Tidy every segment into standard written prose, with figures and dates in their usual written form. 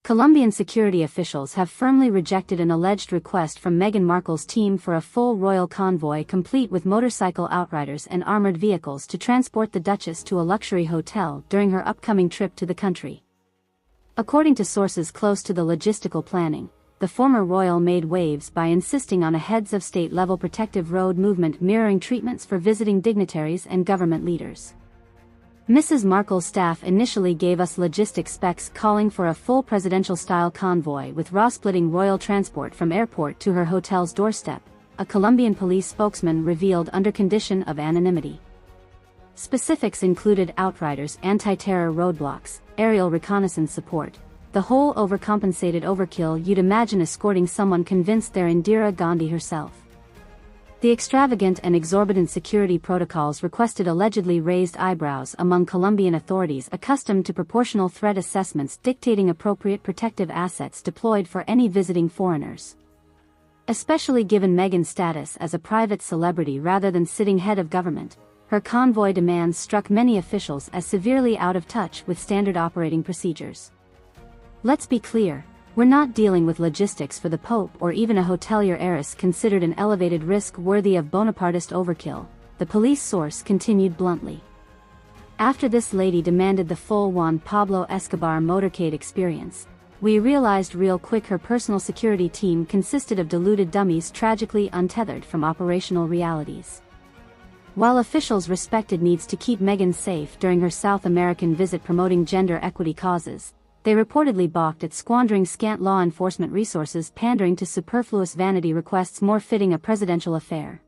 Colombian security officials have firmly rejected an alleged request from Meghan Markle's team for a full royal convoy complete with motorcycle outriders and armored vehicles to transport the Duchess to a luxury hotel during her upcoming trip to the country. According to sources close to the logistical planning, the former royal made waves by insisting on a heads-of-state-level protective road movement mirroring treatments for visiting dignitaries and government leaders. Mrs. Markle's staff initially gave us logistics specs calling for a full presidential-style convoy with raw-splitting royal transport from airport to her hotel's doorstep, a Colombian police spokesman revealed under condition of anonymity. Specifics included outriders, anti-terror roadblocks, aerial reconnaissance support, the whole overcompensated overkill you'd imagine escorting someone convinced they're Indira Gandhi herself. The extravagant and exorbitant security protocols requested allegedly raised eyebrows among Colombian authorities accustomed to proportional threat assessments dictating appropriate protective assets deployed for any visiting foreigners. Especially given Meghan's status as a private celebrity rather than sitting head of government, her convoy demands struck many officials as severely out of touch with standard operating procedures. Let's be clear. We're not dealing with logistics for the Pope or even a hotelier heiress considered an elevated risk worthy of Bonapartist overkill, the police source continued bluntly. After this lady demanded the full Juan Pablo Escobar motorcade experience, we realized real quick her personal security team consisted of deluded dummies tragically untethered from operational realities. While officials respected needs to keep Meghan safe during her South American visit promoting gender equity causes, they reportedly balked at squandering scant law enforcement resources pandering to superfluous vanity requests more fitting a presidential affair.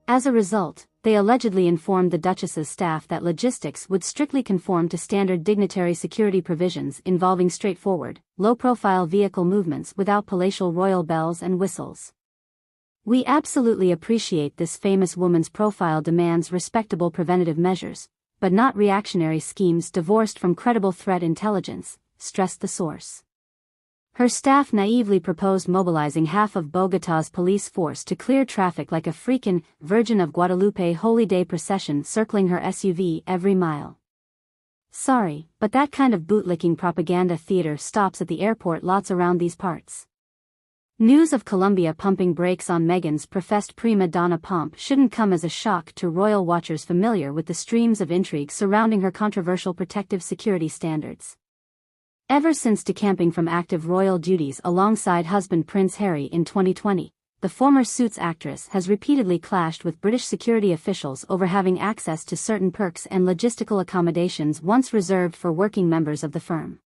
As a result, they allegedly informed the Duchess's staff that logistics would strictly conform to standard dignitary security provisions involving straightforward, low-profile vehicle movements without palatial royal bells and whistles. We absolutely appreciate this famous woman's profile demands respectable preventative measures, but not reactionary schemes divorced from credible threat intelligence, stressed the source. Her staff naively proposed mobilizing half of Bogotà's police force to clear traffic like a freakin' Virgin of Guadalupe Holy Day procession circling her SUV every mile. Sorry, but that kind of bootlicking propaganda theater stops at the airport lots around these parts. News of Colombia pumping brakes on Meghan's professed prima donna pomp shouldn't come as a shock to royal watchers familiar with the streams of intrigue surrounding her controversial protective security standards. Ever since decamping from active royal duties alongside husband Prince Harry in 2020, the former Suits actress has repeatedly clashed with British security officials over having access to certain perks and logistical accommodations once reserved for working members of the firm.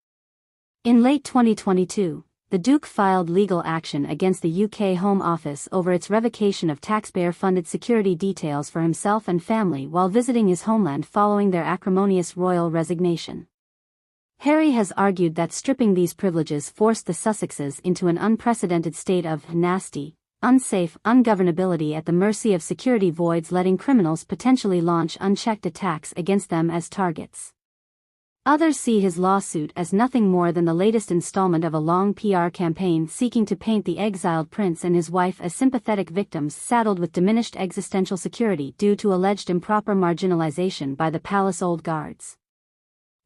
In late 2022, the Duke filed legal action against the UK Home Office over its revocation of taxpayer-funded security details for himself and family while visiting his homeland following their acrimonious royal resignation. Harry has argued that stripping these privileges forced the Sussexes into an unprecedented state of nasty, unsafe ungovernability at the mercy of security voids, letting criminals potentially launch unchecked attacks against them as targets. Others see his lawsuit as nothing more than the latest installment of a long PR campaign seeking to paint the exiled prince and his wife as sympathetic victims saddled with diminished existential security due to alleged improper marginalization by the palace old guards.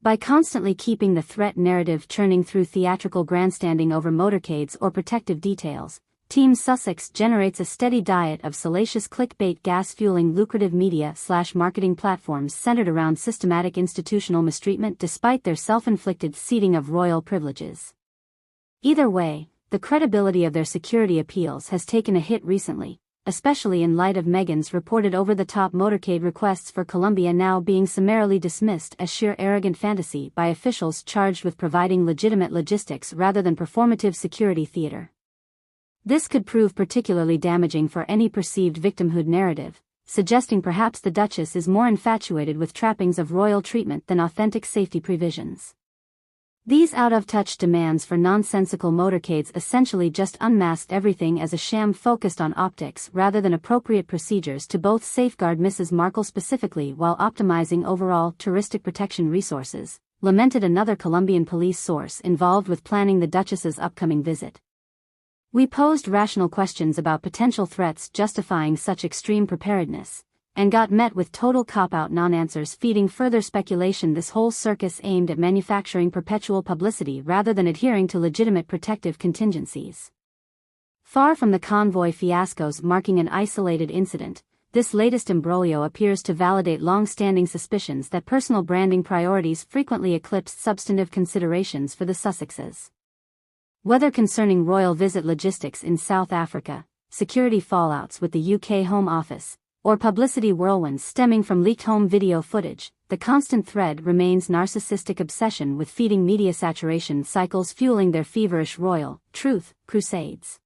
By constantly keeping the threat narrative churning through theatrical grandstanding over motorcades or protective details, Team Sussex generates a steady diet of salacious clickbait gas-fueling lucrative media/marketing platforms centered around systematic institutional mistreatment despite their self-inflicted ceding of royal privileges. Either way, the credibility of their security appeals has taken a hit recently, especially in light of Meghan's reported over-the-top motorcade requests for Colombia now being summarily dismissed as sheer arrogant fantasy by officials charged with providing legitimate logistics rather than performative security theater. This could prove particularly damaging for any perceived victimhood narrative, suggesting perhaps the Duchess is more infatuated with trappings of royal treatment than authentic safety provisions. These out-of-touch demands for nonsensical motorcades essentially just unmasked everything as a sham focused on optics rather than appropriate procedures to both safeguard Mrs. Markle specifically while optimizing overall touristic protection resources, lamented another Colombian police source involved with planning the Duchess's upcoming visit. We posed rational questions about potential threats justifying such extreme preparedness, and got met with total cop-out non-answers, feeding further speculation this whole circus aimed at manufacturing perpetual publicity rather than adhering to legitimate protective contingencies. Far from the convoy fiascos marking an isolated incident, this latest imbroglio appears to validate long-standing suspicions that personal branding priorities frequently eclipsed substantive considerations for the Sussexes. Whether concerning royal visit logistics in South Africa, security fallouts with the UK Home Office, or publicity whirlwinds stemming from leaked home video footage, the constant thread remains narcissistic obsession with feeding media saturation cycles fueling their feverish royal truth crusades.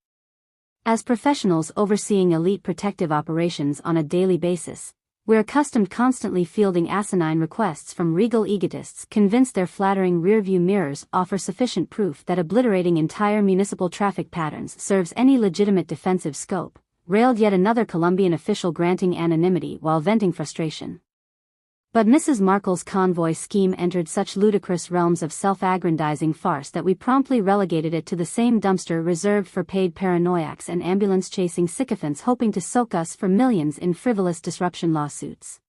As professionals overseeing elite protective operations on a daily basis, we're accustomed constantly fielding asinine requests from regal egotists convinced their flattering rearview mirrors offer sufficient proof that obliterating entire municipal traffic patterns serves any legitimate defensive scope, railed yet another Colombian official granting anonymity while venting frustration. But Mrs. Markle's convoy scheme entered such ludicrous realms of self-aggrandizing farce that we promptly relegated it to the same dumpster reserved for paid paranoiacs and ambulance-chasing sycophants hoping to soak us for millions in frivolous disruption lawsuits.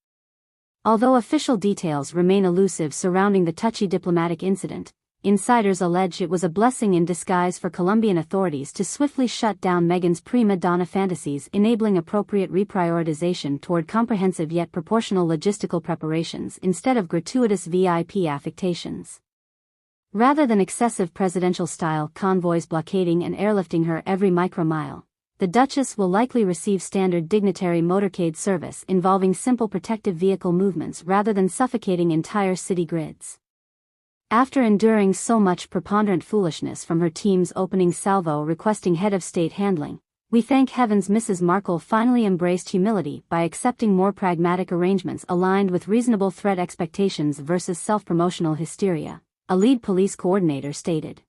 Although official details remain elusive surrounding the touchy diplomatic incident, insiders allege it was a blessing in disguise for Colombian authorities to swiftly shut down Meghan's prima donna fantasies, enabling appropriate reprioritization toward comprehensive yet proportional logistical preparations instead of gratuitous VIP affectations. Rather than excessive presidential-style convoys blockading and airlifting her every micromile, the Duchess will likely receive standard dignitary motorcade service involving simple protective vehicle movements rather than suffocating entire city grids. After enduring so much preponderant foolishness from her team's opening salvo requesting head of state handling, we thank heavens Mrs. Markle finally embraced humility by accepting more pragmatic arrangements aligned with reasonable threat expectations versus self-promotional hysteria, a lead police coordinator stated.